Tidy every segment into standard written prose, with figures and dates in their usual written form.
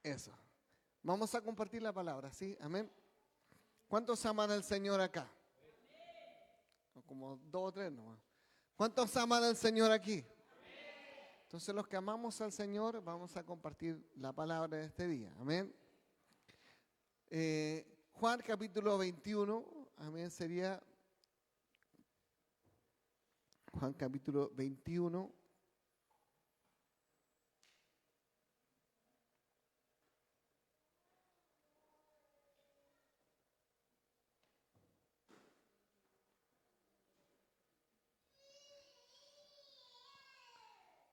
Eso. Vamos a compartir la palabra, ¿sí? Amén. ¿Cuántos aman al Señor acá? Como 2 o 3 nomás. ¿Cuántos aman al Señor aquí? Entonces los que amamos al Señor vamos a compartir la palabra de este día. Amén. Juan capítulo 21, amén, sería Juan capítulo 21.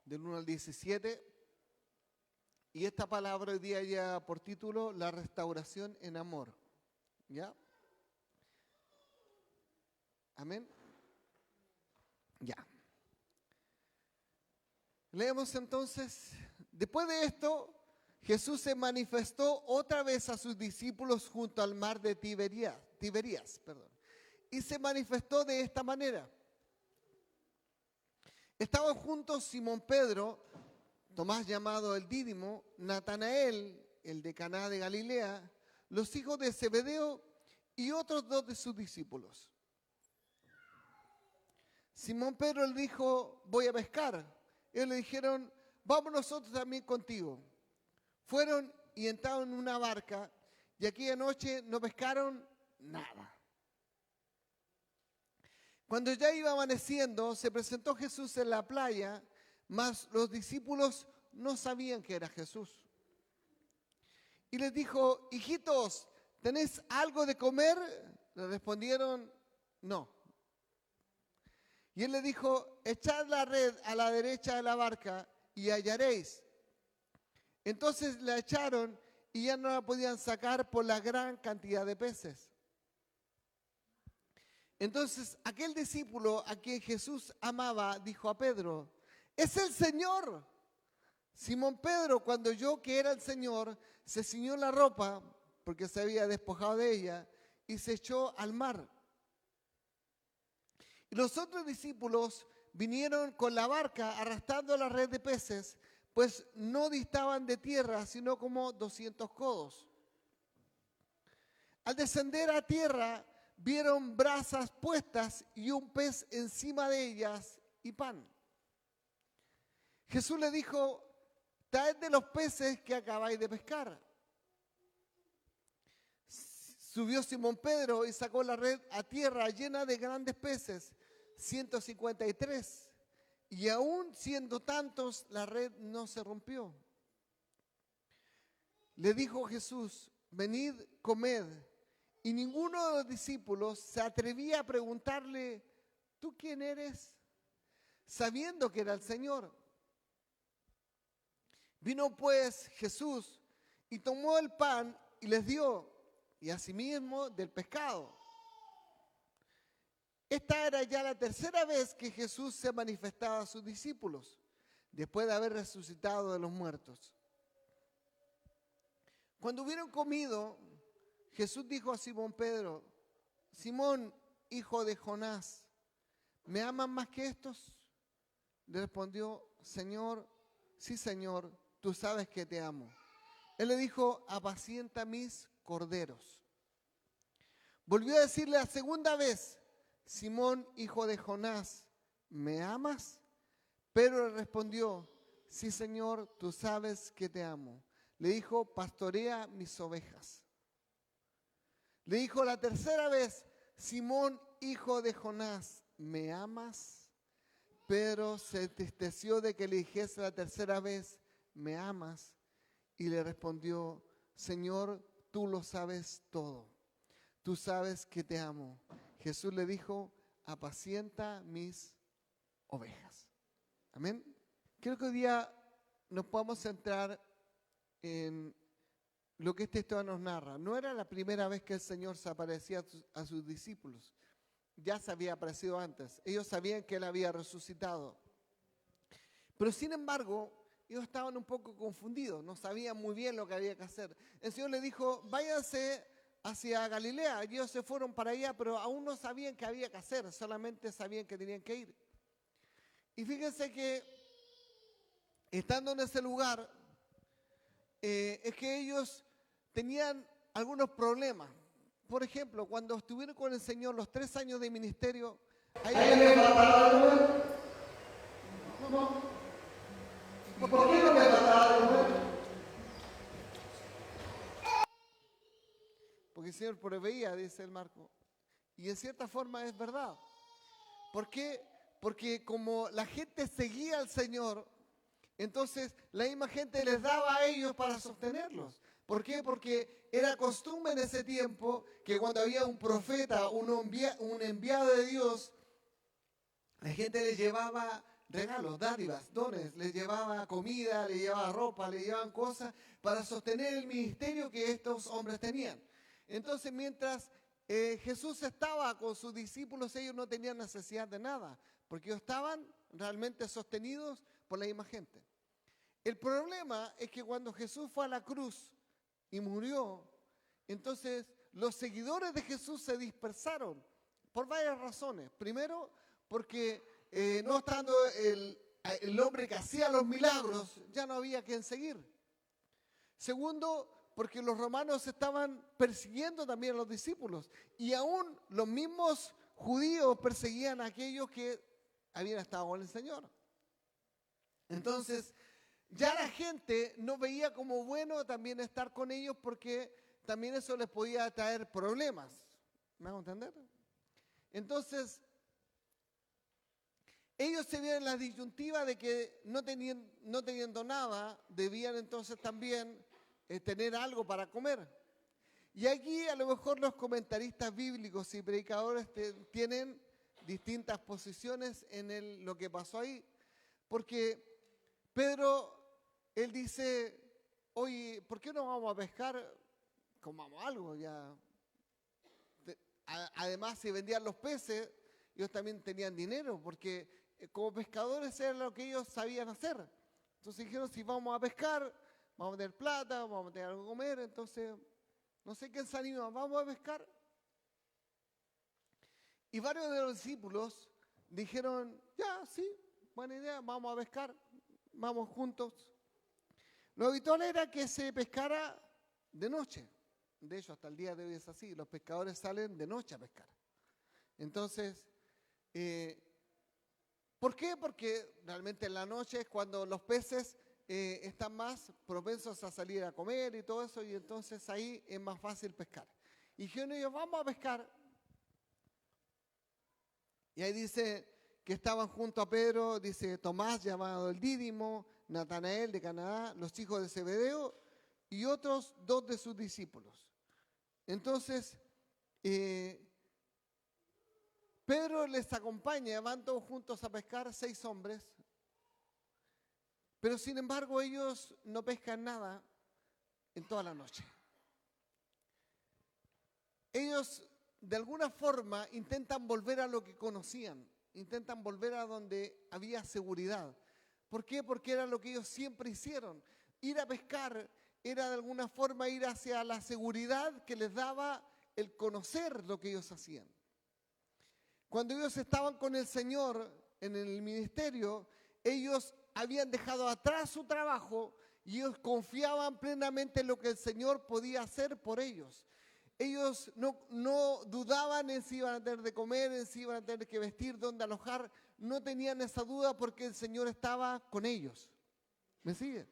Del 1 al 17. Y esta palabra hoy día lleva por título La restauración en amor. ¿Ya? Amén. Ya. Leemos entonces. Después de esto, Jesús se manifestó otra vez a sus discípulos junto al mar de Tiberías, y se manifestó de esta manera. Estaban juntos Simón Pedro, Tomás llamado el Dídimo, Natanael, el de Caná de Galilea, los hijos de Zebedeo y otros 2 de sus discípulos. Simón Pedro le dijo, voy a pescar. Ellos le dijeron, vamos nosotros también contigo. Fueron y entraron en una barca y aquella noche no pescaron nada. Cuando ya iba amaneciendo, se presentó Jesús en la playa, mas los discípulos no sabían que era Jesús. Y les dijo, hijitos, ¿tenéis algo de comer? Le respondieron, no. Y él le dijo, echad la red a la derecha de la barca y hallaréis. Entonces la echaron y ya no la podían sacar por la gran cantidad de peces. Entonces aquel discípulo a quien Jesús amaba dijo a Pedro, ¡es el Señor! Simón Pedro, cuando oyó que era el Señor, se ciñó la ropa, porque se había despojado de ella, y se echó al mar. Y los otros discípulos vinieron con la barca arrastrando la red de peces, pues no distaban de tierra, sino como 200 codos. Al descender a tierra, vieron brasas puestas y un pez encima de ellas y pan. Jesús le dijo, traed de los peces que acabáis de pescar. Subió Simón Pedro y sacó la red a tierra llena de grandes peces, 153. Y aún siendo tantos, la red no se rompió. Le dijo Jesús, venid, comed. Y ninguno de los discípulos se atrevía a preguntarle, ¿tú quién eres? Sabiendo que era el Señor. Vino pues Jesús y tomó el pan y les dio, y asimismo del pescado. Esta era ya la tercera vez que Jesús se manifestaba a sus discípulos, después de haber resucitado de los muertos. Cuando hubieron comido, Jesús dijo a Simón Pedro, Simón, hijo de Jonás, ¿me aman más que estos? Le respondió, Señor, sí Señor, tú sabes que te amo. Él le dijo, apacienta mis corderos. Volvió a decirle la segunda vez, Simón, hijo de Jonás, ¿me amas? Pedro le respondió, sí Señor, tú sabes que te amo. Le dijo, pastorea mis ovejas. Le dijo la tercera vez, Simón, hijo de Jonás, ¿me amas? Pedro se entristeció de que le dijese la tercera vez, ¿me amas? Y le respondió, Señor, tú lo sabes todo. Tú sabes que te amo. Jesús le dijo, apacienta mis ovejas. Amén. Creo que hoy día nos podemos centrar en lo que esta historia nos narra. No era la primera vez que el Señor se aparecía a sus discípulos. Ya se había aparecido antes. Ellos sabían que Él había resucitado. Pero sin embargo, ellos estaban un poco confundidos. No sabían muy bien lo que había que hacer. El Señor les dijo, váyanse hacia Galilea. Ellos se fueron para allá, pero aún no sabían qué había que hacer. Solamente sabían que tenían que ir. Y fíjense que estando en ese lugar, es que ellos tenían algunos problemas. Por ejemplo, cuando estuvieron con el Señor los 3 años de ministerio, ahí les faltaba de comer. ¿Y por qué no me faltaba de comer? Porque el Señor proveía, dice el Marco. Y en cierta forma es verdad. ¿Por qué? Porque como la gente seguía al Señor, entonces la misma gente les daba a ellos para sostenerlos. ¿Por qué? Porque era costumbre en ese tiempo que cuando había un profeta, un enviado de Dios, la gente les llevaba regalos, dádivas, dones, les llevaba comida, les llevaba ropa, les llevaban cosas para sostener el ministerio que estos hombres tenían. Entonces, mientras Jesús estaba con sus discípulos, ellos no tenían necesidad de nada, porque ellos estaban realmente sostenidos por la misma gente. El problema es que cuando Jesús fue a la cruz y murió, entonces los seguidores de Jesús se dispersaron por varias razones. Primero, porque no estando el hombre que hacía los milagros, ya no había quien seguir. Segundo, porque los romanos estaban persiguiendo también a los discípulos. Y aún los mismos judíos perseguían a aquellos que habían estado con el Señor. Entonces, ya la gente no veía como bueno también estar con ellos porque también eso les podía traer problemas. ¿Me hago entender? Entonces, ellos se vieron en la disyuntiva de que no teniendo nada, debían entonces también tener algo para comer. Y aquí a lo mejor los comentaristas bíblicos y predicadores tienen distintas posiciones en lo que pasó ahí. Porque Pedro, él dice, oye, ¿por qué no vamos a pescar? Comamos algo ya. Además, si vendían los peces, ellos también tenían dinero, porque como pescadores era lo que ellos sabían hacer. Entonces dijeron, si vamos a pescar, vamos a tener plata, vamos a tener algo que comer, entonces, no sé quién se anima, vamos a pescar. Y varios de los discípulos dijeron, ya, sí, buena idea, vamos a pescar, vamos juntos. Lo habitual era que se pescara de noche. De hecho, hasta el día de hoy es así, los pescadores salen de noche a pescar. Entonces, ¿por qué? Porque realmente en la noche es cuando los peces están más propensos a salir a comer y todo eso, y entonces ahí es más fácil pescar. Y dijeron ellos, vamos a pescar. Y ahí dice que estaban junto a Pedro, dice Tomás, llamado el Dídimo, Natanael de Canadá, los hijos de Zebedeo, y otros 2 de sus discípulos. Entonces, Pedro les acompaña, van todos juntos a pescar, 6 hombres, pero sin embargo ellos no pescan nada en toda la noche. Ellos de alguna forma intentan volver a lo que conocían, intentan volver a donde había seguridad. ¿Por qué? Porque era lo que ellos siempre hicieron. Ir a pescar era de alguna forma ir hacia la seguridad que les daba el conocer lo que ellos hacían. Cuando ellos estaban con el Señor en el ministerio, ellos habían dejado atrás su trabajo y ellos confiaban plenamente en lo que el Señor podía hacer por ellos. Ellos no dudaban en si iban a tener de comer, en si iban a tener que vestir, dónde alojar. No tenían esa duda porque el Señor estaba con ellos. ¿Me sigue?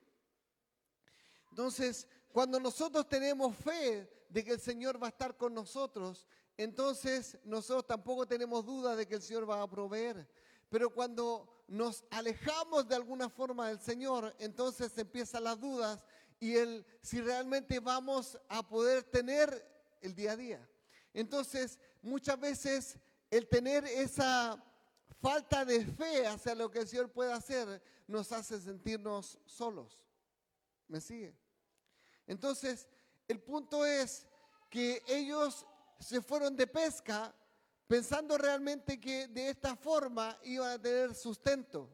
Entonces, cuando nosotros tenemos fe de que el Señor va a estar con nosotros, entonces nosotros tampoco tenemos duda de que el Señor va a proveer. Pero cuando nos alejamos de alguna forma del Señor, entonces empiezan las dudas y si realmente vamos a poder tener el día a día. Entonces, muchas veces el tener esa falta de fe hacia lo que el Señor puede hacer nos hace sentirnos solos. ¿Me sigue? Entonces, el punto es que ellos se fueron de pesca pensando realmente que de esta forma iban a tener sustento.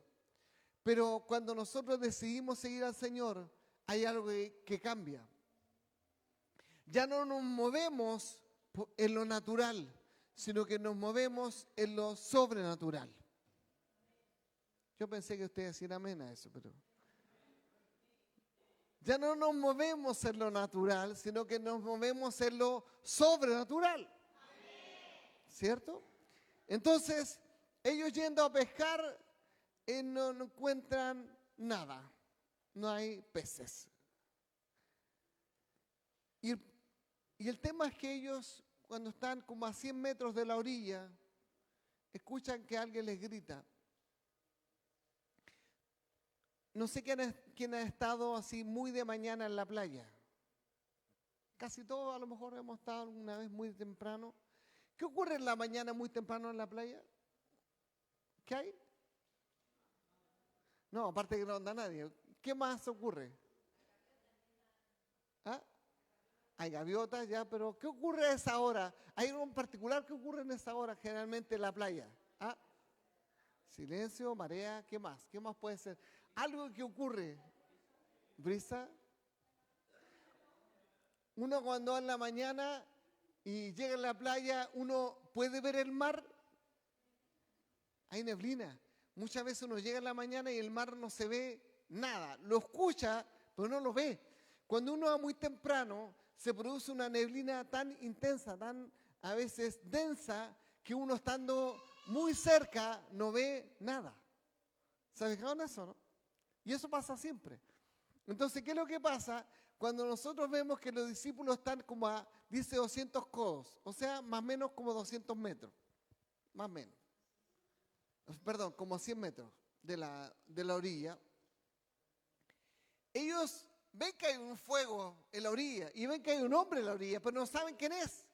Pero cuando nosotros decidimos seguir al Señor, hay algo que cambia. Ya no nos movemos en lo natural, sino que nos movemos en lo sobrenatural. Yo pensé que ustedes decían amén a eso, pero Ya no nos movemos en lo natural, sino que nos movemos en lo sobrenatural. ¿Cierto? Entonces, ellos yendo a pescar, no encuentran nada. No hay peces. Y el tema es que ellos, cuando están como a 100 metros de la orilla, escuchan que alguien les grita. No sé quién ha estado así muy de mañana en la playa. Casi todos a lo mejor hemos estado alguna vez muy temprano. ¿Qué ocurre en la mañana muy temprano en la playa? ¿Qué hay? No, aparte que no anda nadie. ¿Qué más ocurre? ¿Ah? Hay gaviotas ya, pero ¿qué ocurre a esa hora? ¿Hay algo en particular que ocurre en esa hora generalmente en la playa? ¿Ah? Silencio, marea, ¿qué más? ¿Qué más puede ser? Algo que ocurre. Brisa. Uno cuando en la mañana y llega a la playa, uno puede ver el mar. Hay neblina. Muchas veces uno llega en la mañana y el mar no se ve nada. Lo escucha, pero no lo ve. Cuando uno va muy temprano, se produce una neblina tan intensa, tan a veces densa, que uno estando muy cerca no ve nada. ¿Se ha fijado en eso, no? Y eso pasa siempre. Entonces, ¿qué es lo que pasa? Cuando nosotros vemos que los discípulos están como a, dice 200 codos, o sea, más o menos como 200 metros, más o menos. Perdón, como a 100 metros de la orilla. Ellos ven que hay un fuego en la orilla y ven que hay un hombre en la orilla, pero no saben quién es.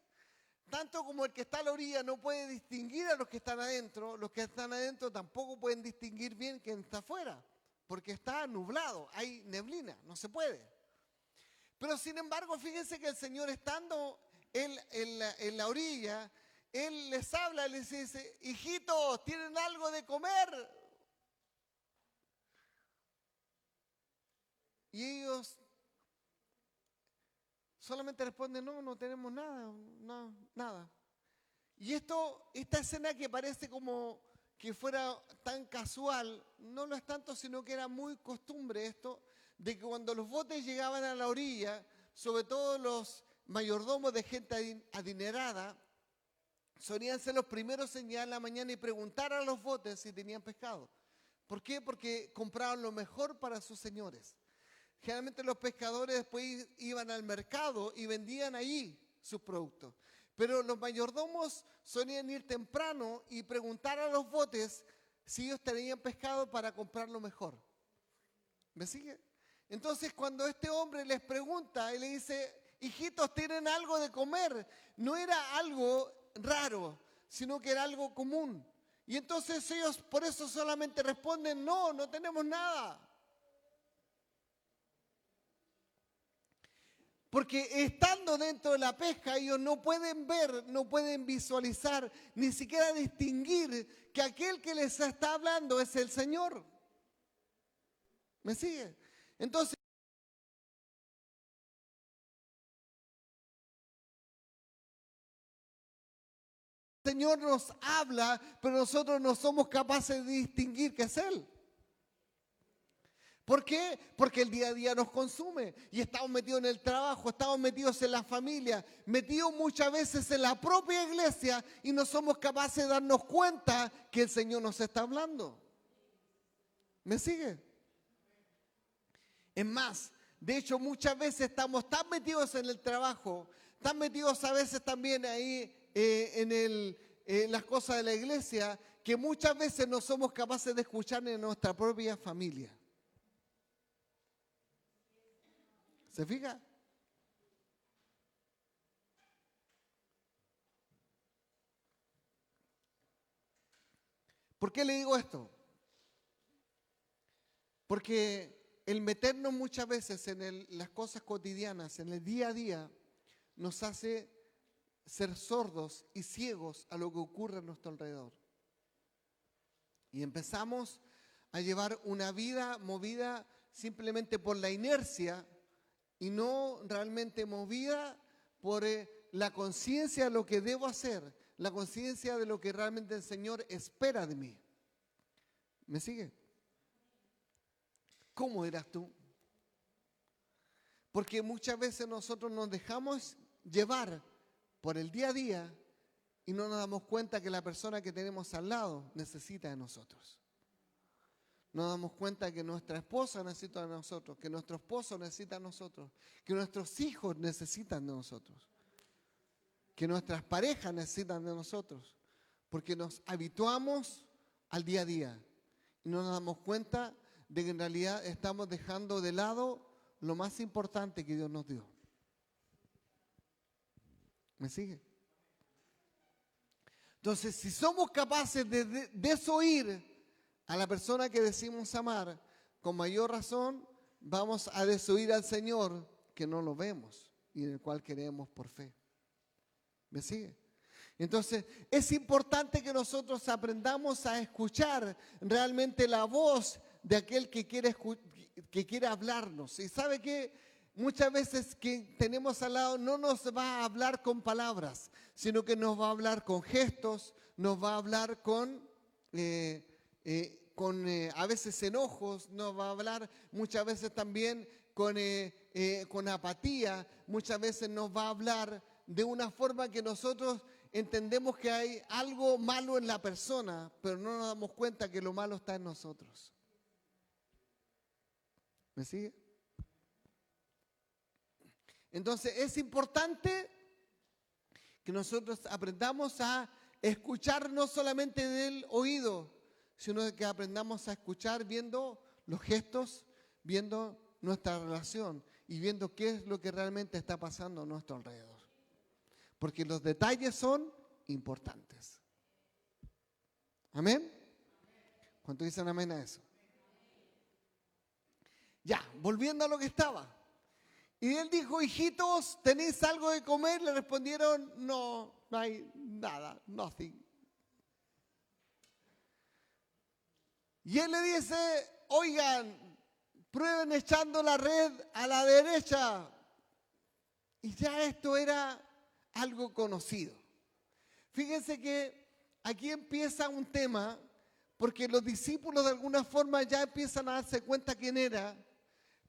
Tanto como el que está a la orilla no puede distinguir a los que están adentro, los que están adentro tampoco pueden distinguir bien quién está afuera, porque está nublado, hay neblina, no se puede. Pero sin embargo, fíjense que el Señor estando en la orilla, Él les habla, les dice, hijitos, ¿tienen algo de comer? Y ellos solamente responden, no, no tenemos nada, no, nada. Y esta escena que parece como que fuera tan casual, no lo es tanto, sino que era muy costumbre esto, de que cuando los botes llegaban a la orilla, sobre todo los mayordomos de gente adinerada, solían ser los primeros en llegar a la mañana y preguntar a los botes si tenían pescado. ¿Por qué? Porque compraban lo mejor para sus señores. Generalmente los pescadores después iban al mercado y vendían allí sus productos. Pero los mayordomos solían ir temprano y preguntar a los botes si ellos tenían pescado para comprar lo mejor. ¿Me sigue? Entonces cuando este hombre les pregunta y le dice, hijitos, ¿tienen algo de comer? No era algo raro, sino que era algo común. Y entonces ellos por eso solamente responden, no, no tenemos nada. Porque estando dentro de la pesca, ellos no pueden ver, no pueden visualizar, ni siquiera distinguir que aquel que les está hablando es el Señor. ¿Me sigue? Entonces, el Señor nos habla, pero nosotros no somos capaces de distinguir que es Él. ¿Por qué? Porque el día a día nos consume y estamos metidos en el trabajo, estamos metidos en la familia, metidos muchas veces en la propia iglesia y no somos capaces de darnos cuenta que el Señor nos está hablando. ¿Me sigue? Es más, de hecho muchas veces estamos tan metidos en el trabajo, tan metidos a veces también ahí en las cosas de la iglesia, que muchas veces no somos capaces de escuchar en nuestra propia familia. ¿Se fija? ¿Por qué le digo esto? Porque el meternos muchas veces en las cosas cotidianas, en el día a día, nos hace ser sordos y ciegos a lo que ocurre a nuestro alrededor. Y empezamos a llevar una vida movida simplemente por la inercia y no realmente movida por la conciencia de lo que debo hacer, la conciencia de lo que realmente el Señor espera de mí. ¿Me sigue? ¿Cómo eras tú? Porque muchas veces nosotros nos dejamos llevar por el día a día y no nos damos cuenta que la persona que tenemos al lado necesita de nosotros. Nos damos cuenta que nuestra esposa necesita de nosotros, que nuestro esposo necesita de nosotros, que nuestros hijos necesitan de nosotros, que nuestras parejas necesitan de nosotros, porque nos habituamos al día a día y no nos damos cuenta de que en realidad estamos dejando de lado lo más importante que Dios nos dio. ¿Me sigue? Entonces, si somos capaces de desoír a la persona que decimos amar, con mayor razón vamos a desoír al Señor que no lo vemos y en el cual creemos por fe. ¿Me sigue? Entonces, es importante que nosotros aprendamos a escuchar realmente la voz de aquel que quiere hablarnos. Y ¿sabe qué? Muchas veces que tenemos al lado no nos va a hablar con palabras, sino que nos va a hablar con gestos, nos va a hablar con a veces enojos, nos va a hablar muchas veces también con apatía, muchas veces nos va a hablar de una forma que nosotros entendemos que hay algo malo en la persona, pero no nos damos cuenta que lo malo está en nosotros. ¿Me sigue? Entonces es importante que nosotros aprendamos a escuchar no solamente del oído, sino que aprendamos a escuchar viendo los gestos, viendo nuestra relación y viendo qué es lo que realmente está pasando a nuestro alrededor. Porque los detalles son importantes. ¿Amén? ¿Cuánto dicen amén a eso? Ya, volviendo a lo que estaba. Y él dijo, hijitos, ¿tenéis algo de comer? Le respondieron, no hay nada, nothing. Y él le dice, oigan, prueben echando la red a la derecha. Y ya esto era algo conocido. Fíjense que aquí empieza un tema, porque los discípulos de alguna forma ya empiezan a darse cuenta quién era,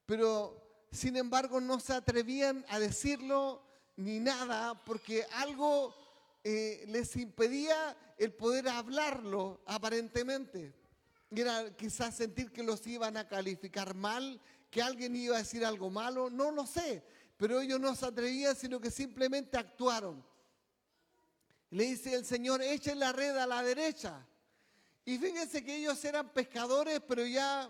pero sin embargo no se atrevían a decirlo ni nada, porque algo les impedía el poder hablarlo aparentemente. Era quizás sentir que los iban a calificar mal, que alguien iba a decir algo malo, no lo sé, pero ellos no se atrevían, sino que simplemente actuaron. Le dice el Señor, echen la red a la derecha. Y fíjense que ellos eran pescadores, pero ya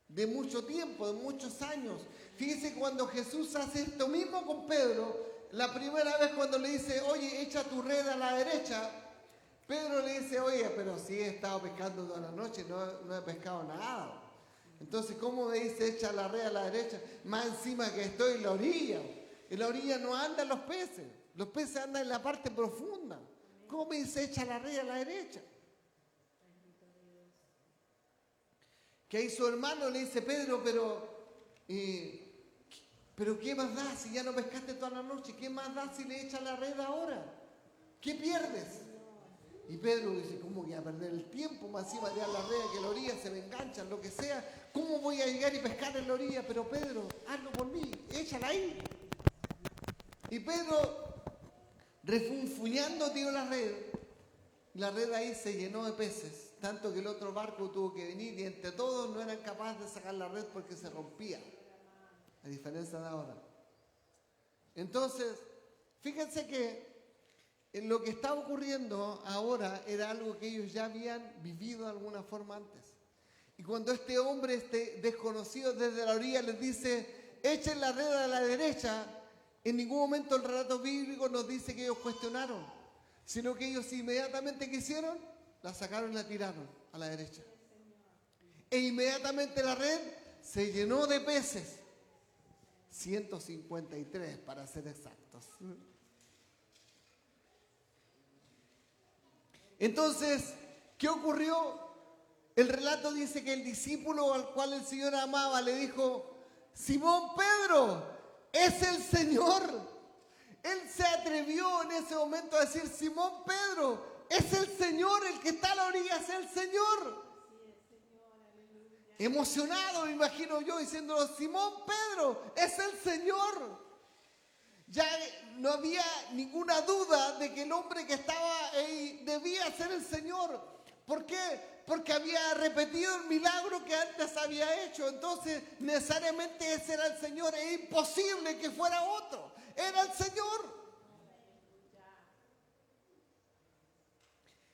de mucho tiempo, de muchos años. Fíjense cuando Jesús hace esto mismo con Pedro, la primera vez cuando le dice, oye, echa tu red a la derecha, Pedro le dice, oye, pero si he estado pescando toda la noche, no he pescado nada. Entonces, ¿cómo me dice echa la red a la derecha? Más encima que estoy en la orilla. En la orilla no andan los peces andan en la parte profunda. ¿Cómo me dice echa la red a la derecha? Que ahí su hermano le dice, Pedro, pero ¿qué más da si ya no pescaste toda la noche? ¿Qué más da si le echas la red ahora? ¿Qué pierdes? Y Pedro dice, ¿cómo voy a perder el tiempo? Más encima de la red, que la orilla se me enganchan, lo que sea. ¿Cómo voy a llegar y pescar en la orilla? Pero Pedro, hazlo por mí, échala ahí. Y Pedro, refunfuñando, tiró la red. La red ahí se llenó de peces, tanto que el otro barco tuvo que venir y entre todos no eran capaces de sacar la red porque se rompía, a diferencia de ahora. Entonces, fíjense que lo que está ocurriendo ahora era algo que ellos ya habían vivido de alguna forma antes. Y cuando este hombre, este desconocido desde la orilla les dice, echen la red a la derecha, en ningún momento el relato bíblico nos dice que ellos cuestionaron, sino que ellos inmediatamente ¿qué hicieron? La sacaron y la tiraron a la derecha. E inmediatamente la red se llenó de peces. 153 para ser exactos. Entonces, ¿qué ocurrió? El relato dice que el discípulo al cual el Señor amaba le dijo, Simón Pedro, es el Señor. Él se atrevió en ese momento a decir, Simón Pedro, es el Señor, el que está a la orilla es el Señor. emocionado, me imagino yo, diciéndolo, Simón Pedro, es el Señor. Ya no había ninguna duda de que el hombre que estaba ahí debía ser el Señor. ¿Por qué? Porque había repetido el milagro que antes había hecho. Entonces, necesariamente ese era el Señor. Es imposible que fuera otro. Era el Señor.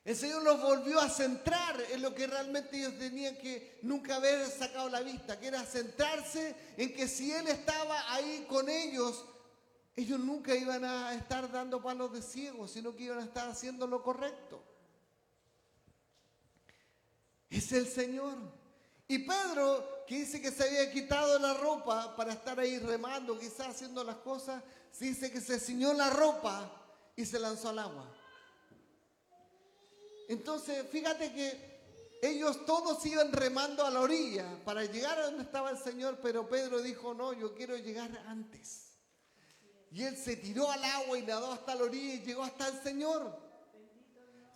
El Señor los volvió a centrar en lo que realmente ellos tenían que nunca haber sacado la vista, que era centrarse en que si Él estaba ahí con ellos nunca iban a estar dando palos de ciego, sino que iban a estar haciendo lo correcto. Es el Señor. Y Pedro, que dice que se había quitado la ropa para estar ahí remando, quizás haciendo las cosas, dice que se ciñó la ropa y se lanzó al agua. Entonces, fíjate que ellos todos iban remando a la orilla para llegar a donde estaba el Señor, pero Pedro dijo, no, yo quiero llegar antes. Y él se tiró al agua y nadó hasta la orilla y llegó hasta el Señor.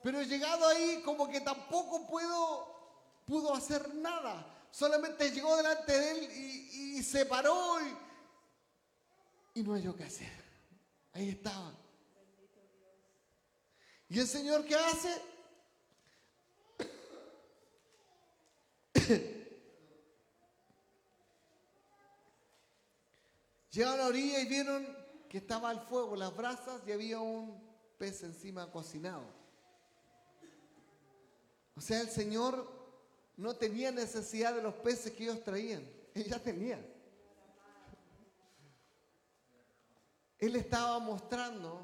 Pero llegado ahí, como que tampoco pudo hacer nada. Solamente llegó delante de él y se paró y no halló qué hacer. Ahí estaba. ¿Y el Señor qué hace? Llegaron a la orilla y vieron que estaba al fuego, las brasas, y había un pez encima cocinado. O sea, el Señor no tenía necesidad de los peces que ellos traían. Él ya tenía. Él estaba mostrando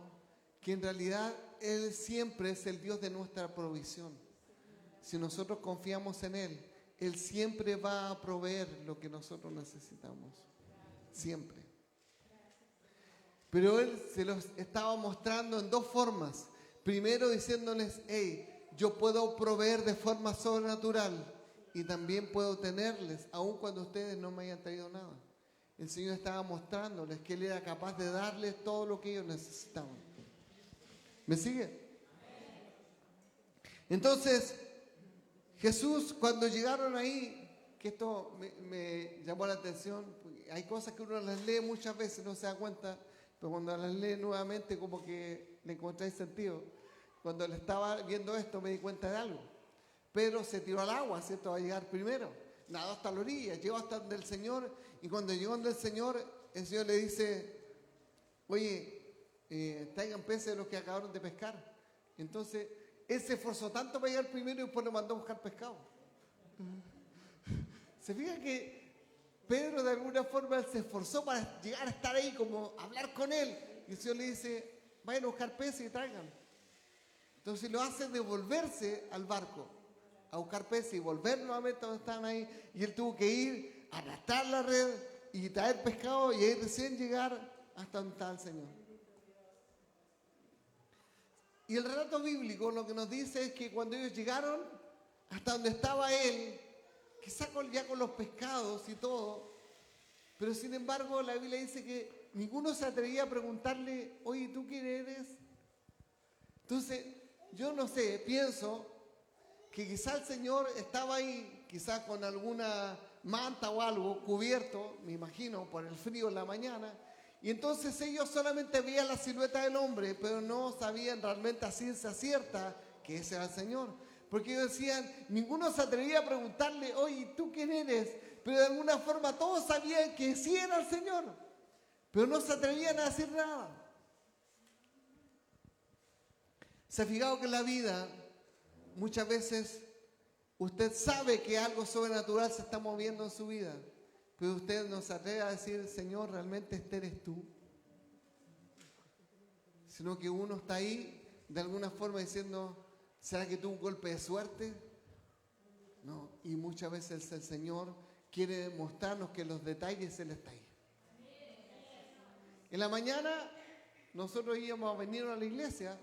que en realidad Él siempre es el Dios de nuestra provisión. Si nosotros confiamos en Él, Él siempre va a proveer lo que nosotros necesitamos. Siempre. Pero Él se los estaba mostrando en dos formas. Primero diciéndoles, hey, yo puedo proveer de forma sobrenatural y también puedo tenerles, aun cuando ustedes no me hayan traído nada. El Señor estaba mostrándoles que Él era capaz de darles todo lo que ellos necesitaban. ¿Me sigue? Entonces, Jesús, cuando llegaron ahí, que esto me llamó la atención, hay cosas que uno las lee muchas veces y no se da cuenta, pero cuando las lee nuevamente como que le encontráis sentido. Cuando le estaba viendo esto me di cuenta de algo. Pedro se tiró al agua, ¿cierto? Va a llegar primero. Nadó hasta la orilla, llegó hasta donde el Señor, y cuando llegó donde el Señor le dice, oye, traigan peces de los que acabaron de pescar. Entonces, él se esforzó tanto para llegar primero y después lo mandó a buscar pescado. Se fija que Pedro de alguna forma se esforzó para llegar a estar ahí, como hablar con él. Y el Señor le dice, vayan a buscar peces y traigan. Entonces lo hace devolverse al barco, a buscar peces y volver nuevamente a donde estaban ahí. Y él tuvo que ir, arrastrar la red y traer pescado y ahí recién llegar hasta donde estaba el Señor. Y el relato bíblico lo que nos dice es que cuando ellos llegaron hasta donde estaba él, quizá ya con los pescados y todo, pero sin embargo la Biblia dice que ninguno se atrevía a preguntarle, oye, ¿tú quién eres? Entonces, yo no sé, pienso que quizá el Señor estaba ahí, quizá con alguna manta o algo cubierto, me imagino, por el frío en la mañana, y entonces ellos solamente veían la silueta del hombre, pero no sabían realmente a ciencia cierta que ese era el Señor. Porque ellos decían, ninguno se atrevía a preguntarle, oye, ¿tú quién eres? Pero de alguna forma todos sabían que sí era el Señor, pero no se atrevían a decir nada. ¿Se ha fijado que en la vida muchas veces usted sabe que algo sobrenatural se está moviendo en su vida, pero usted no se atreve a decir, Señor, realmente este eres tú? Sino que uno está ahí de alguna forma diciendo, ¿será que tuvo un golpe de suerte? No, y muchas veces el Señor quiere mostrarnos que en los detalles Él está ahí. En la mañana nosotros íbamos a venir a la iglesia,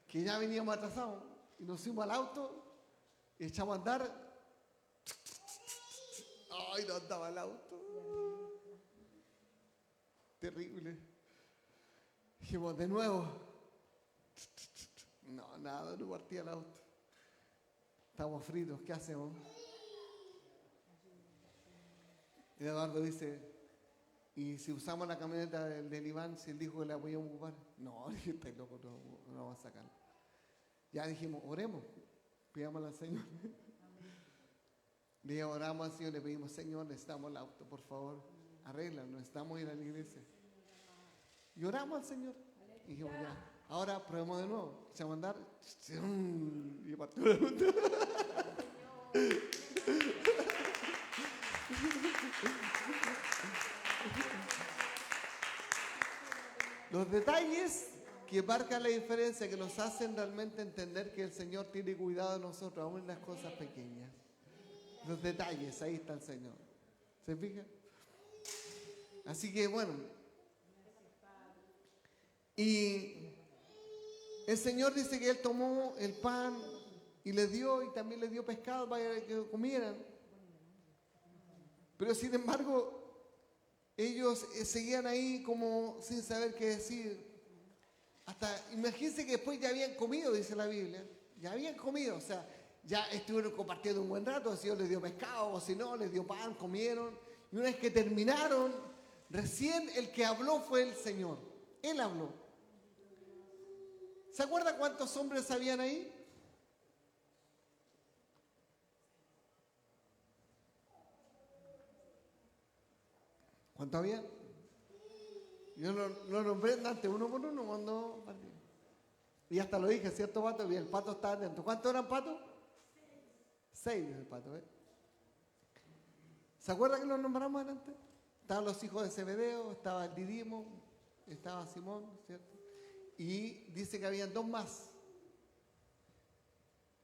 que ya veníamos atrasados, y nos fuimos al auto y echamos a andar. ¡Ay, no andaba el auto! Terrible. Dijimos, de nuevo. No, nada, no partía el auto. Estamos fritos, ¿qué hacemos? Y Eduardo dice, ¿y si usamos la camioneta del Iván, si él dijo que la podíamos ocupar? No, dije, estáis loco, no vamos a sacarla. Ya dijimos, oremos, pidámosle al Señor. Le oramos al Señor, le pedimos, Señor, necesitamos el auto, por favor, arréglalo, necesitamos ir a la iglesia. Y oramos al Señor. Y dijimos, ya, ahora probemos de nuevo. Echamos a andar. Y partió la ruta. Los detalles que marcan la diferencia, que nos hacen realmente entender que el Señor tiene cuidado de nosotros, aún en las cosas pequeñas. Los detalles, ahí está el Señor. ¿Se fija? Así que bueno. Y el Señor dice que Él tomó el pan y les dio, y también les dio pescado para que comieran. Pero sin embargo, ellos seguían ahí como sin saber qué decir. Hasta, imagínense que después ya habían comido, dice la Biblia. Ya habían comido, o sea, ya estuvieron compartiendo un buen rato. El Señor les dio pescado, o si no, les dio pan, comieron. Y una vez que terminaron, recién el que habló fue el Señor. Él habló. ¿Se acuerda cuántos hombres habían ahí? ¿Cuántos había? Yo lo nombré antes, uno por uno, cuando partí. Y hasta lo dije, ¿cierto, Pato? Y el Pato estaba dentro. ¿Cuántos eran, Pato? 6, dice el Pato, ¿eh? ¿Se acuerda que los nombramos antes? Estaban los hijos de Zebedeo, estaba el Didimo, estaba Simón, ¿cierto? Y dice que habían 2 más,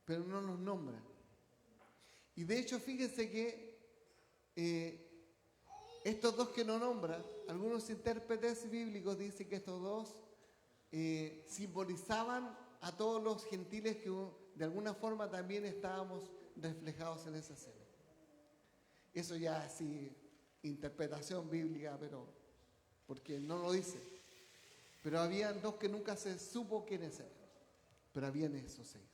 pero no los nombra. Y de hecho, fíjense que estos 2 que no nombra, algunos intérpretes bíblicos dicen que estos 2 simbolizaban a todos los gentiles que de alguna forma también estábamos reflejados en esa cena. Eso ya es interpretación bíblica, pero porque no lo dice. Pero habían 2 que nunca se supo quiénes eran, pero habían esos 6.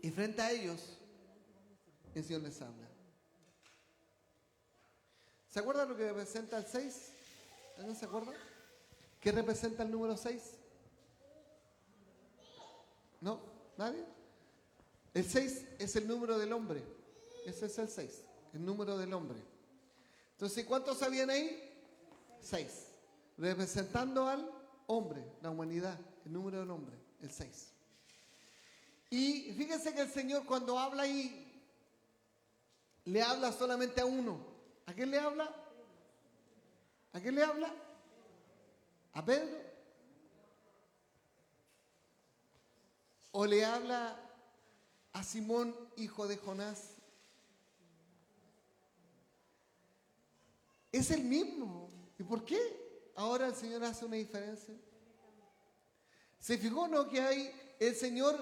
Y frente a ellos, el Señor les habla. ¿Se acuerdan lo que representa el 6? ¿Alguien se acuerda? ¿Qué representa el número 6? ¿No? ¿Nadie? El 6 es el número del hombre. Ese es el 6, el número del hombre. Entonces, ¿cuántos habían ahí? 6. Representando al hombre, la humanidad, el número del hombre, el 6. Y fíjense que el Señor cuando habla ahí, le habla solamente a uno. ¿A quién le habla? ¿A quién le habla? ¿A Pedro? ¿O le habla a Simón, hijo de Jonás? Es el mismo. ¿Y por qué ahora el Señor hace una diferencia? ¿Se fijó, no, que el Señor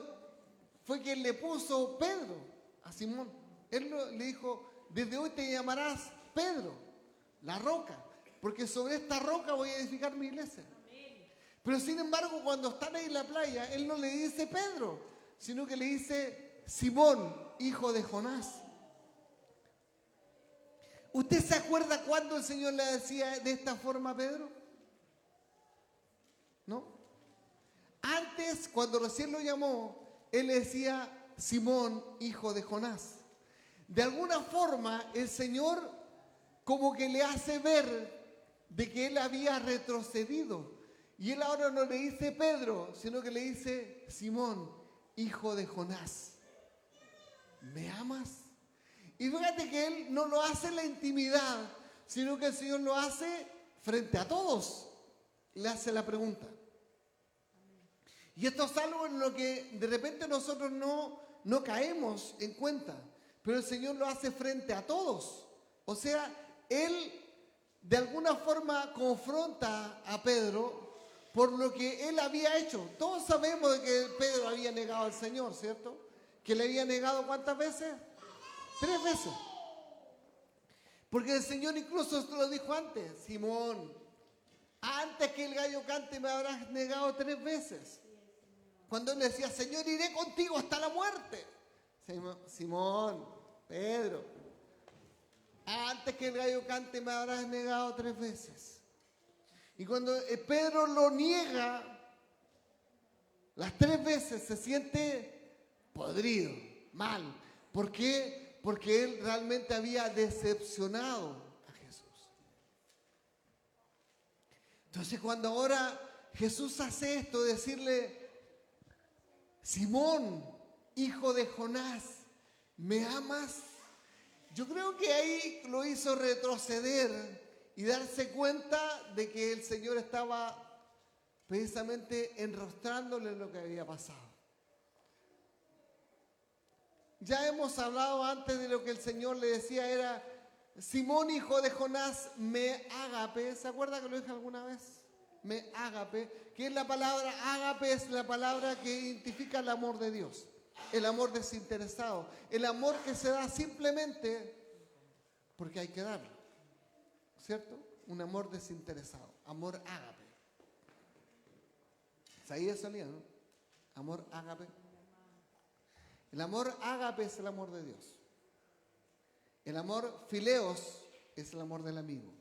fue quien le puso Pedro a Simón? Él le dijo, desde hoy te llamarás Pedro, la roca, porque sobre esta roca voy a edificar mi iglesia. Pero sin embargo, cuando están ahí en la playa, Él no le dice Pedro, sino que le dice Simón, hijo de Jonás. ¿Usted se acuerda cuando el Señor le decía de esta forma a Pedro? ¿No? Antes, cuando recién lo llamó, Él le decía Simón, hijo de Jonás. De alguna forma, el Señor como que le hace ver de que Él había retrocedido. Y Él ahora no le dice Pedro, sino que le dice Simón, hijo de Jonás. ¿Me amas? Y fíjate que Él no lo hace en la intimidad, sino que el Señor lo hace frente a todos. Le hace la pregunta. Y esto es algo en lo que de repente nosotros no caemos en cuenta. Pero el Señor lo hace frente a todos. O sea, Él de alguna forma confronta a Pedro por lo que él había hecho. Todos sabemos de que Pedro había negado al Señor, ¿cierto? Que le había negado ¿cuántas veces? 3 veces. Porque el Señor incluso esto lo dijo antes. Simón, antes que el gallo cante me habrás negado 3 veces. Cuando él le decía, Señor, iré contigo hasta la muerte. Simón, Pedro, Antes que el gallo cante me habrás negado 3 veces. Y cuando Pedro lo niega, las 3 veces se siente podrido, mal. ¿Por qué? Porque él realmente había decepcionado a Jesús. Entonces cuando ahora Jesús hace esto, decirle, Simón, hijo de Jonás, ¿me amas? Yo creo que ahí lo hizo retroceder y darse cuenta de que el Señor estaba precisamente enrostrándole lo que había pasado. Ya hemos hablado antes de lo que el Señor le decía, era Simón, hijo de Jonás, me ágape. ¿Se acuerda que lo dije alguna vez? Me ágape, que es la palabra ágape, es la palabra que identifica el amor de Dios, el amor desinteresado, el amor que se da simplemente porque hay que darlo, ¿cierto? Un amor desinteresado, amor ágape. ¿Sabía eso, no? Amor ágape. El amor ágape es el amor de Dios. El amor fileos es el amor del amigo.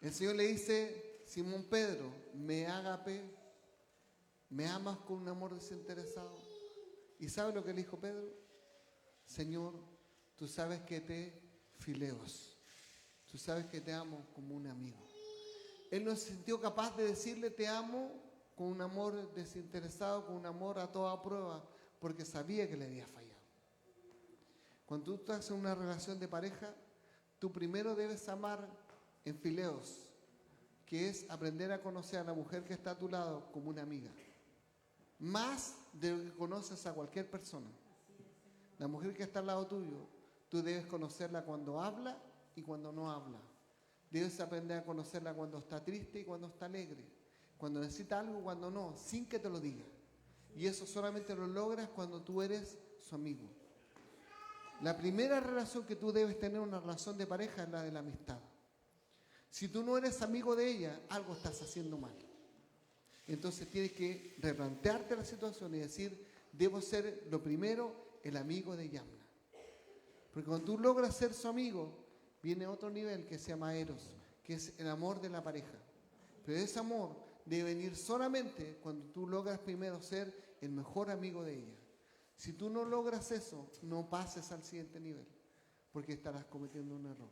El Señor le dice, Simón Pedro, me ágape, me amas con un amor desinteresado. ¿Y sabe lo que le dijo Pedro? Señor, tú sabes que te fileos. Tú sabes que te amo como un amigo. Él no se sintió capaz de decirle te amo con un amor desinteresado, con un amor a toda prueba, porque sabía que le había fallado. Cuando tú estás en una relación de pareja, tú primero debes amar en fileos, que es aprender a conocer a la mujer que está a tu lado como una amiga, más de lo que conoces a cualquier persona. La mujer que está al lado tuyo, tú debes conocerla cuando habla y cuando no habla. Debes aprender a conocerla cuando está triste y cuando está alegre, cuando necesita algo y cuando no, sin que te lo diga. Y eso solamente lo logras cuando tú eres su amigo. La primera relación que tú debes tener, una relación de pareja, es la de la amistad. Si tú no eres amigo de ella, algo estás haciendo mal. Entonces tienes que replantearte la situación y decir, debo ser lo primero el amigo de Yamna. Porque cuando tú logras ser su amigo, viene otro nivel que se llama eros, que es el amor de la pareja. Pero ese amor debe venir solamente cuando tú logras primero ser el mejor amigo de ella. Si tú no logras eso, no pases al siguiente nivel, porque estarás cometiendo un error,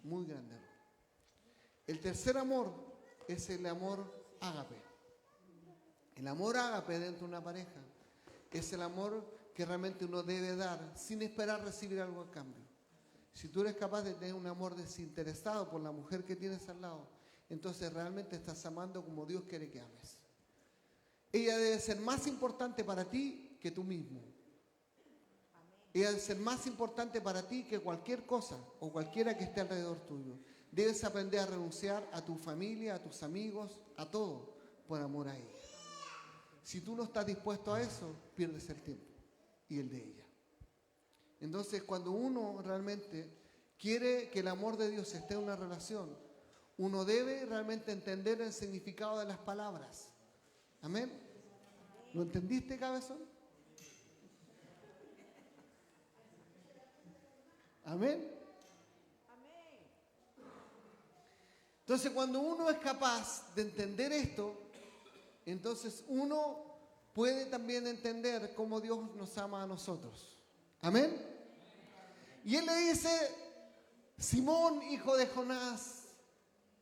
muy grande error. El tercer amor es el amor ágape. El amor ágape dentro de una pareja es el amor que realmente uno debe dar sin esperar recibir algo a cambio. Si tú eres capaz de tener un amor desinteresado por la mujer que tienes al lado, entonces realmente estás amando como Dios quiere que ames. Ella debe ser más importante para ti que tú mismo. Ella debe ser más importante para ti que cualquier cosa o cualquiera que esté alrededor tuyo. Debes aprender a renunciar a tu familia, a tus amigos, a todo, por amor a ella. Si tú no estás dispuesto a eso, pierdes el tiempo y el de ella. Entonces, cuando uno realmente quiere que el amor de Dios esté en una relación, uno debe realmente entender el significado de las palabras. ¿Amén? ¿Lo entendiste, cabezón? ¿Amén? Entonces, cuando uno es capaz de entender esto, entonces uno puede también entender cómo Dios nos ama a nosotros. ¿Amén? Y él le dice, Simón, hijo de Jonás,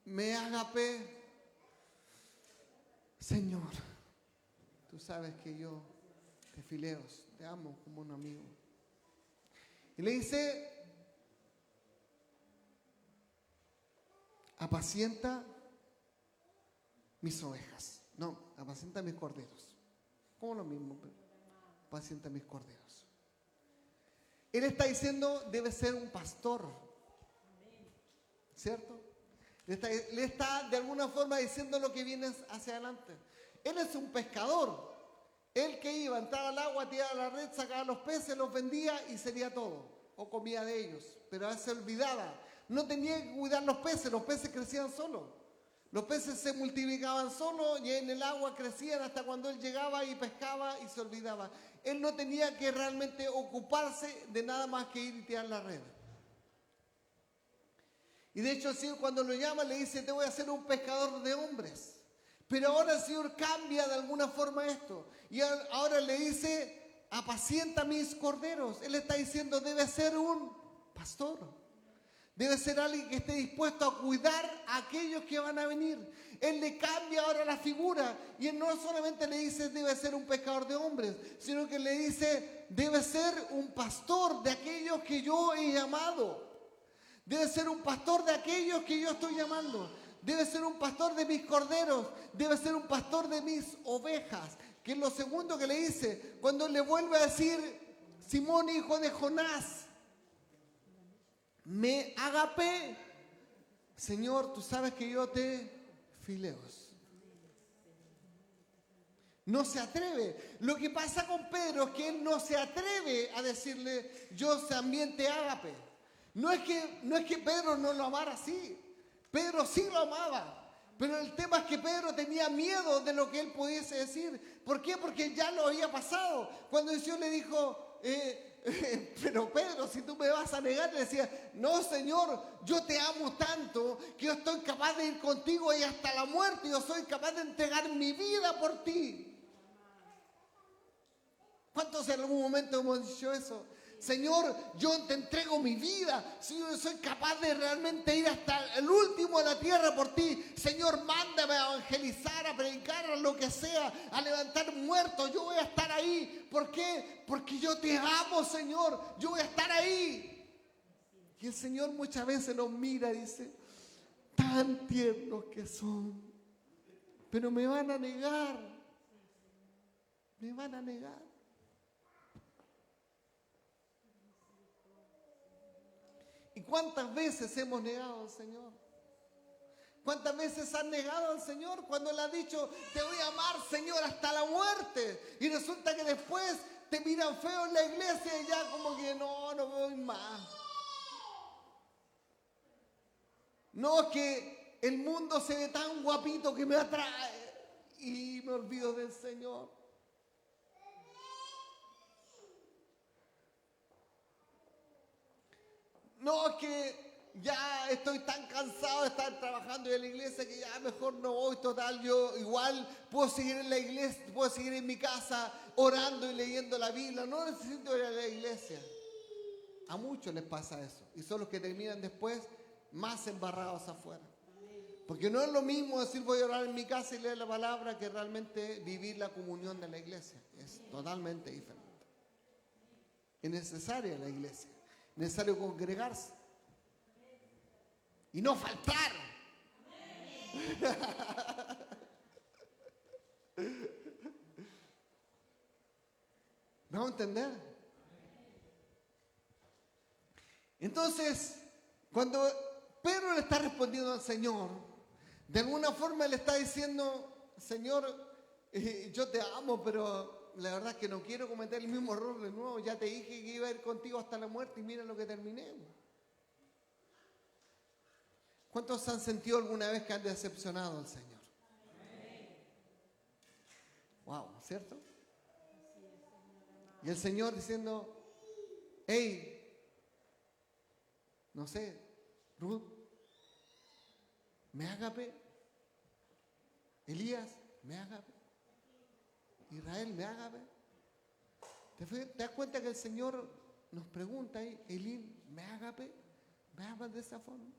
me ágape. Señor, tú sabes que yo te fileos, te amo como un amigo. Y le dice, apacienta mis ovejas. No, apacienta mis corderos. Como lo mismo, pero apacienta mis corderos. Él está diciendo, debe ser un pastor. ¿Cierto? Le está de alguna forma diciendo lo que viene hacia adelante. Él es un pescador. Él que iba a entrar al agua, tiraba la red, sacaba los peces, los vendía y sería todo. O comía de ellos. Pero él se olvidaba. No tenía que cuidar los peces crecían solos. Los peces se multiplicaban solos y en el agua crecían hasta cuando él llegaba y pescaba y se olvidaba. Él no tenía que realmente ocuparse de nada más que ir y tirar la red. Y de hecho el Señor cuando lo llama le dice, te voy a hacer un pescador de hombres. Pero ahora el Señor cambia de alguna forma esto. Y ahora le dice, apacienta mis corderos. Él está diciendo, debe ser un pastor. Debe ser alguien que esté dispuesto a cuidar a aquellos que van a venir. Él le cambia ahora la figura. Y él no solamente le dice, debe ser un pescador de hombres, sino que le dice, debe ser un pastor de aquellos que yo he llamado. Debe ser un pastor de aquellos que yo estoy llamando. Debe ser un pastor de mis corderos. Debe ser un pastor de mis ovejas. Que es lo segundo que le dice. Cuando le vuelve a decir, Simón, hijo de Jonás, me agape. Señor, tú sabes que yo te fileos. No se atreve. Lo que pasa con Pedro es que él no se atreve a decirle, yo también te agape. No es que Pedro no lo amara así. Pedro sí lo amaba. Pero el tema es que Pedro tenía miedo de lo que él pudiese decir. ¿Por qué? Porque ya lo había pasado. Cuando el Señor le dijo, pero Pedro, si tú me vas a negar, le decía, no, Señor, yo te amo tanto que yo estoy capaz de ir contigo y hasta la muerte. Yo soy capaz de entregar mi vida por ti. ¿Cuántos en algún momento hemos dicho eso? Señor, yo te entrego mi vida. Señor, yo soy capaz de realmente ir hasta el último de la tierra por ti. Señor, mándame a evangelizar, a predicar, a lo que sea, a levantar muertos. Yo voy a estar ahí. ¿Por qué? Porque yo te amo, Señor. Yo voy a estar ahí. Y el Señor muchas veces nos mira y dice, tan tiernos que son, pero me van a negar. Me van a negar. ¿Y cuántas veces hemos negado al Señor? ¿Cuántas veces han negado al Señor cuando Él ha dicho, te voy a amar, Señor, hasta la muerte? Y resulta que después te miran feo en la iglesia y ya como que no voy más. No, es que el mundo se ve tan guapito que me atrae y me olvido del Señor. No, es que ya estoy tan cansado de estar trabajando en la iglesia que ya mejor no voy. Total, yo igual puedo seguir en la iglesia, puedo seguir en mi casa orando y leyendo la Biblia. No necesito ir a la iglesia. A muchos les pasa eso. Y son los que terminan después más embarrados afuera. Porque no es lo mismo decir voy a orar en mi casa y leer la palabra que realmente vivir la comunión de la iglesia. Es totalmente diferente. Es necesaria la iglesia. Necesario congregarse y no faltar. ¿Vamos a entender? Entonces, cuando Pedro le está respondiendo al Señor, de alguna forma le está diciendo, Señor, yo te amo, pero la verdad es que no quiero cometer el mismo error de nuevo. Ya te dije que iba a ir contigo hasta la muerte y mira lo que terminé. ¿Cuántos han sentido alguna vez que han decepcionado al Señor? Wow, ¿cierto? Y el Señor diciendo, hey, no sé, Ruth, me agape, Elías, me agape. Israel, me agape. ¿Te das cuenta que el Señor nos pregunta ahí, Elín, me agape? ¿Me amas de esa forma?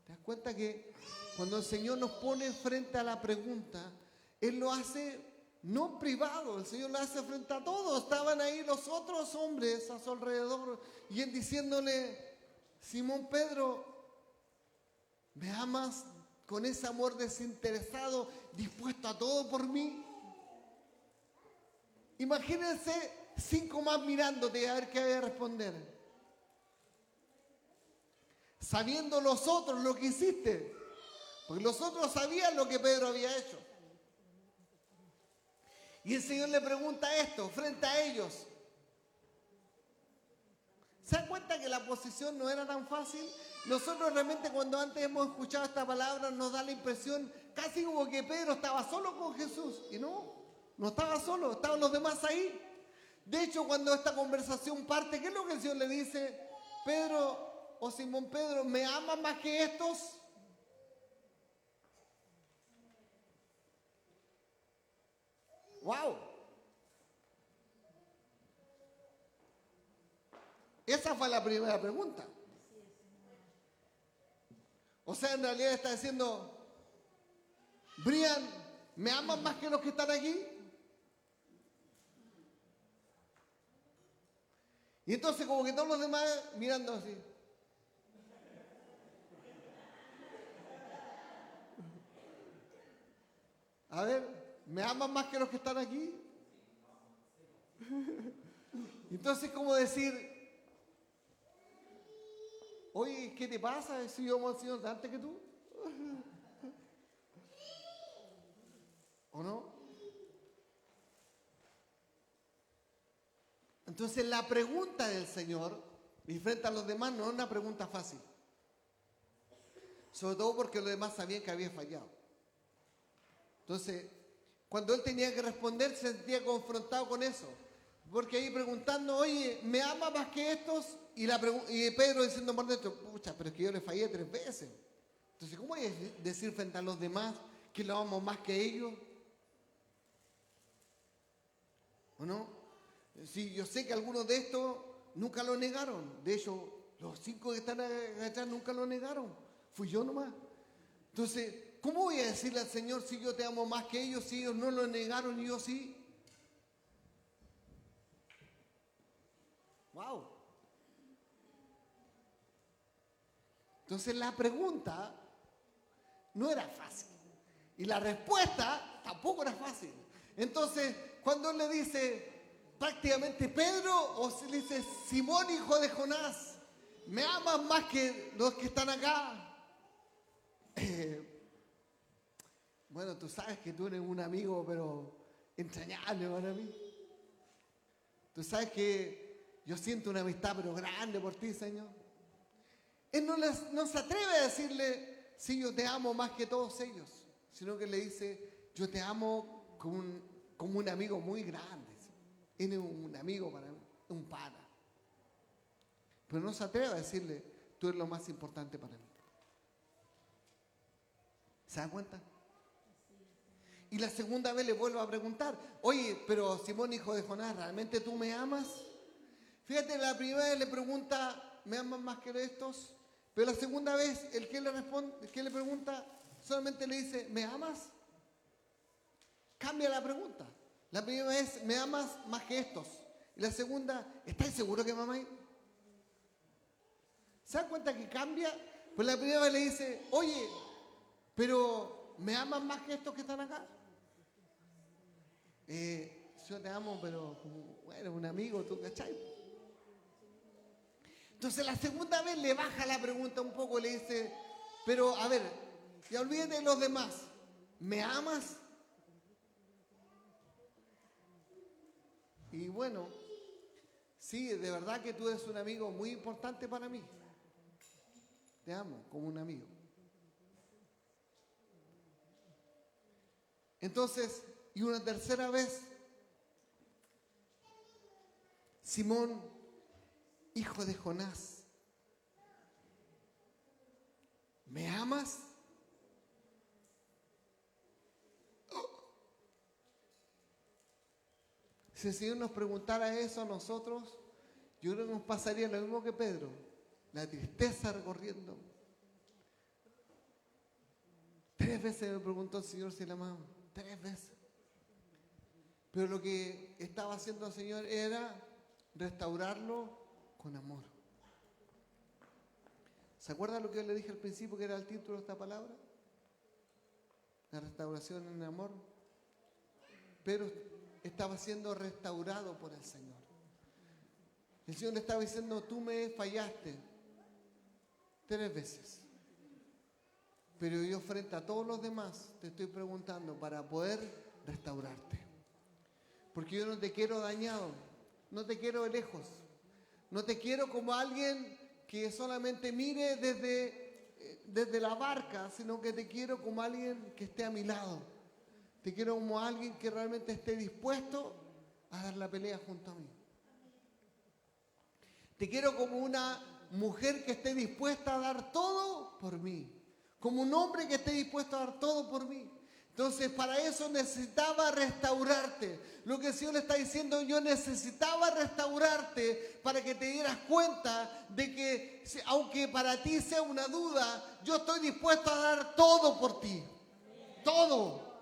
¿Te das cuenta que cuando el Señor nos pone frente a la pregunta, Él lo hace no privado, el Señor lo hace frente a todos? Estaban ahí los otros hombres a su alrededor y Él diciéndole, Simón Pedro, ¿me amas con ese amor desinteresado, dispuesto a todo por mí? Imagínense 5 más mirándote a ver qué hay a responder. Sabiendo los otros lo que hiciste. Porque los otros sabían lo que Pedro había hecho. Y el Señor le pregunta esto frente a ellos. ¿Se dan cuenta que la posición no era tan fácil? Nosotros realmente cuando antes hemos escuchado esta palabra nos da la impresión casi como que Pedro estaba solo con Jesús. Y no estaba solo, estaban los demás ahí. De hecho, cuando esta conversación parte, ¿qué es lo que el Señor le dice? Pedro o Simón Pedro, ¿me amas más que estos? ¡Wow! Esa fue la primera pregunta. O sea, en realidad está diciendo, Brian, ¿me amas más que los que están aquí? Y entonces como que todos los demás mirando así. A ver, ¿me amas más que los que están aquí? Entonces como decir, oye, ¿qué te pasa si yo amo al Señor antes que tú? ¿O no? Entonces la pregunta del Señor, y frente a los demás, no es una pregunta fácil. Sobre todo porque los demás sabían que había fallado. Entonces, cuando él tenía que responder, se sentía confrontado con eso. Porque ahí preguntando, oye, ¿me ama más que estos? Y Pedro diciendo por dentro, pucha, pero es que yo le fallé 3 veces. Entonces, ¿cómo voy a decir frente a los demás que lo amo más que ellos? ¿O no? Sí, yo sé que algunos de estos nunca lo negaron. De hecho, los 5 que están allá nunca lo negaron. Fui yo nomás. Entonces, ¿cómo voy a decirle al Señor si yo te amo más que ellos, si ellos no lo negaron y yo sí? ¡Wow! Entonces la pregunta no era fácil. Y la respuesta tampoco era fácil. Entonces, cuando él le dice prácticamente Pedro, o se le dice Simón, hijo de Jonás, ¿me amas más que los que están acá? Bueno, tú sabes que tú eres un amigo, pero entrañable para mí. Tú sabes que yo siento una amistad, pero grande por ti, Señor. Él no se atreve a decirle, sí, yo te amo más que todos ellos, sino que le dice, yo te amo como un amigo muy grande. Él es un amigo para mí, un pana. Pero no se atreve a decirle, tú eres lo más importante para mí. ¿Se dan cuenta? Y la segunda vez le vuelvo a preguntar, oye, pero Simón, hijo de Jonás, ¿realmente tú me amas? Fíjate, la primera vez le pregunta, ¿me amas más que estos? Pero la segunda vez, el que le responde, el que le pregunta, solamente le dice, ¿me amas? Cambia la pregunta. La primera vez, ¿me amas más que estos? Y la segunda, ¿estás seguro que me amáis? ¿Se dan cuenta que cambia? Pues la primera vez le dice, oye, pero ¿me amas más que estos que están acá? Yo te amo, pero bueno, un amigo, ¿tú cachai? Entonces la segunda vez le baja la pregunta un poco y le dice, pero a ver, ya olvídate de los demás, ¿me amas? Y bueno, sí, de verdad que tú eres un amigo muy importante para mí. Te amo como un amigo. Entonces, y una tercera vez, Simón, hijo de Jonás, ¿me amas? Si el Señor nos preguntara eso a nosotros, yo creo que nos pasaría lo mismo que Pedro, la tristeza recorriendo. 3 veces me preguntó el Señor si le amaba, 3 veces. Pero lo que estaba haciendo el Señor era restaurarlo con amor. ¿Se acuerdan lo que yo le dije al principio que era el título de esta palabra? La restauración en amor. Pero estaba siendo restaurado por el Señor. El Señor le estaba diciendo, tú me fallaste 3 veces. Pero yo frente a todos los demás te estoy preguntando para poder restaurarte. Porque yo no te quiero dañado, no te quiero de lejos. No te quiero como alguien que solamente mire desde la barca, sino que te quiero como alguien que esté a mi lado. Te quiero como alguien que realmente esté dispuesto a dar la pelea junto a mí. Te quiero como una mujer que esté dispuesta a dar todo por mí. Como un hombre que esté dispuesto a dar todo por mí. Entonces, para eso necesitaba restaurarte. Lo que el Señor le está diciendo, yo necesitaba restaurarte para que te dieras cuenta de que, aunque para ti sea una duda, yo estoy dispuesto a dar todo por ti. Todo.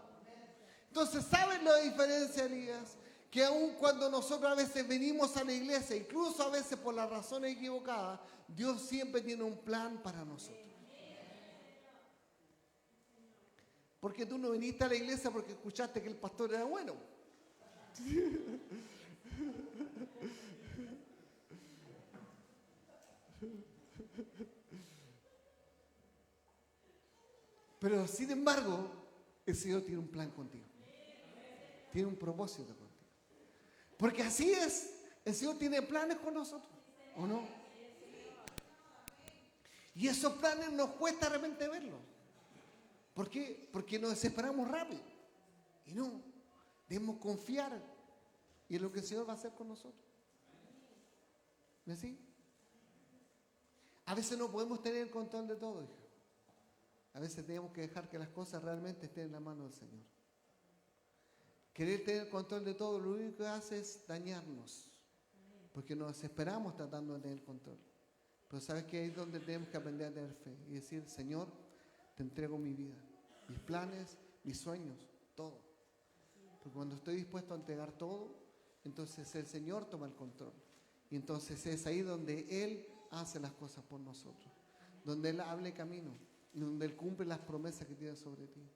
Entonces, ¿saben la diferencia, Elías? Que aun cuando nosotros a veces venimos a la iglesia, incluso a veces por las razones equivocadas, Dios siempre tiene un plan para nosotros. Porque tú no viniste a la iglesia porque escuchaste que el pastor era bueno. Pero sin embargo, el Señor tiene un plan contigo. Tiene un propósito contigo. Porque así es. El Señor tiene planes con nosotros. ¿O no? Y esos planes nos cuesta de repente verlos. ¿Por qué? Porque nos desesperamos rápido. Y no, debemos confiar en lo que el Señor va a hacer con nosotros. ¿No es así? A veces no podemos tener el control de todo, hija. A veces tenemos que dejar que las cosas realmente estén en la mano del Señor. Querer tener el control de todo, lo único que hace es dañarnos. Porque nos desesperamos tratando de tener el control. Pero ¿sabes qué? Ahí es donde tenemos que aprender a tener fe. Y decir, Señor, te entrego mi vida, mis planes, mis sueños, todo. Porque cuando estoy dispuesto a entregar todo, entonces el Señor toma el control. Y entonces es ahí donde Él hace las cosas por nosotros. Donde Él hable camino. Y donde Él cumple las promesas que tiene sobre ti.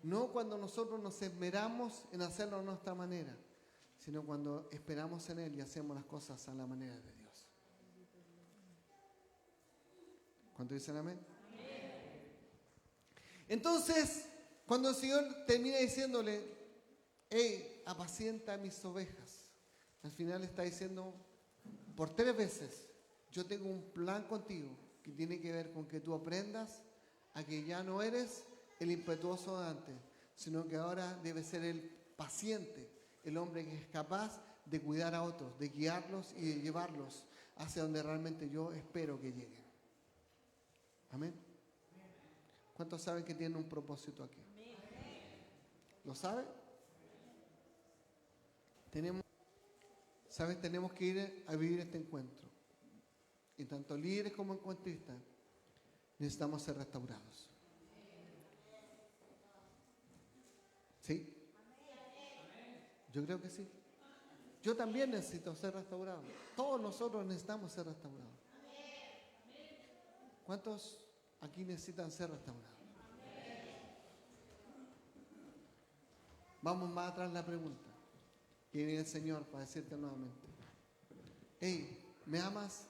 No cuando nosotros nos esmeramos en hacerlo de nuestra manera, sino cuando esperamos en Él y hacemos las cosas a la manera de Dios. ¿Cuánto dicen amén? Entonces, cuando el Señor termina diciéndole, hey, apacienta mis ovejas, al final está diciendo, por 3 veces, yo tengo un plan contigo que tiene que ver con que tú aprendas a que ya no eres el impetuoso de antes, sino que ahora debes ser el paciente, el hombre que es capaz de cuidar a otros, de guiarlos y de llevarlos hacia donde realmente yo espero que lleguen. Amén. ¿Cuántos saben que tienen un propósito aquí? ¿Lo saben? Tenemos que ir a vivir este encuentro. Y tanto líderes como encuentristas necesitamos ser restaurados. ¿Sí? Yo creo que sí. Yo también necesito ser restaurado. Todos nosotros necesitamos ser restaurados. ¿Cuántos aquí necesitan ser restaurados? Vamos más atrás la pregunta. Y viene el Señor para decirte nuevamente. Hey, ¿me amas?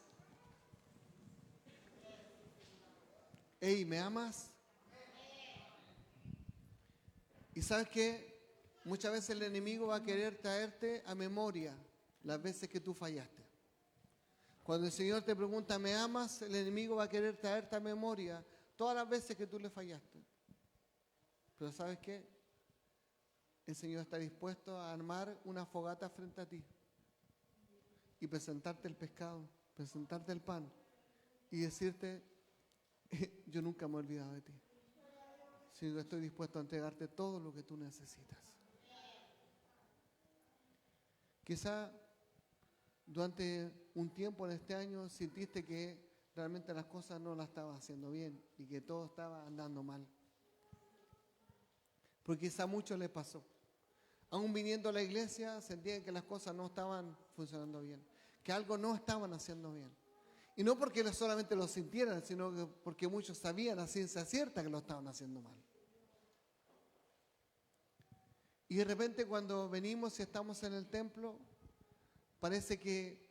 Hey, ¿me amas? Y ¿sabes qué? Muchas veces el enemigo va a querer traerte a memoria las veces que tú fallaste. Cuando el Señor te pregunta, ¿me amas? El enemigo va a querer traerte a memoria todas las veces que tú le fallaste. Pero ¿sabes qué? El Señor está dispuesto a armar una fogata frente a ti y presentarte el pescado, presentarte el pan y decirte, yo nunca me he olvidado de ti, sino que estoy dispuesto a entregarte todo lo que tú necesitas. Quizá durante un tiempo en este año sentiste que realmente las cosas no las estabas haciendo bien y que todo estaba andando mal. Porque quizá a muchos les pasó. Aún viniendo a la iglesia sentían que las cosas no estaban funcionando bien, que algo no estaban haciendo bien. Y no porque solamente lo sintieran, sino que porque muchos sabían a ciencia cierta que lo estaban haciendo mal. Y de repente cuando venimos y estamos en el templo, parece que,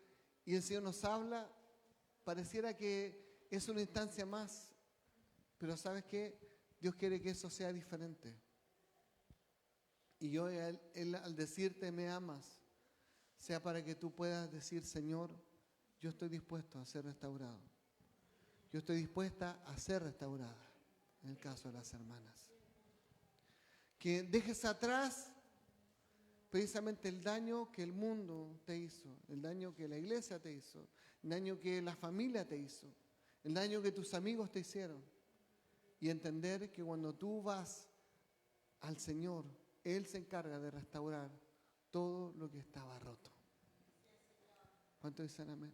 y el Señor nos habla, pareciera que es una instancia más. Pero ¿sabes qué? Dios quiere que eso sea diferente. Y yo, Él al decirte me amas, sea para que tú puedas decir, Señor, yo estoy dispuesto a ser restaurado. Yo estoy dispuesta a ser restaurada, en el caso de las hermanas. Que dejes atrás precisamente el daño que el mundo te hizo, el daño que la iglesia te hizo, el daño que la familia te hizo, el daño que tus amigos te hicieron. Y entender que cuando tú vas al Señor, Él se encarga de restaurar todo lo que estaba roto. ¿Cuántos dicen amén?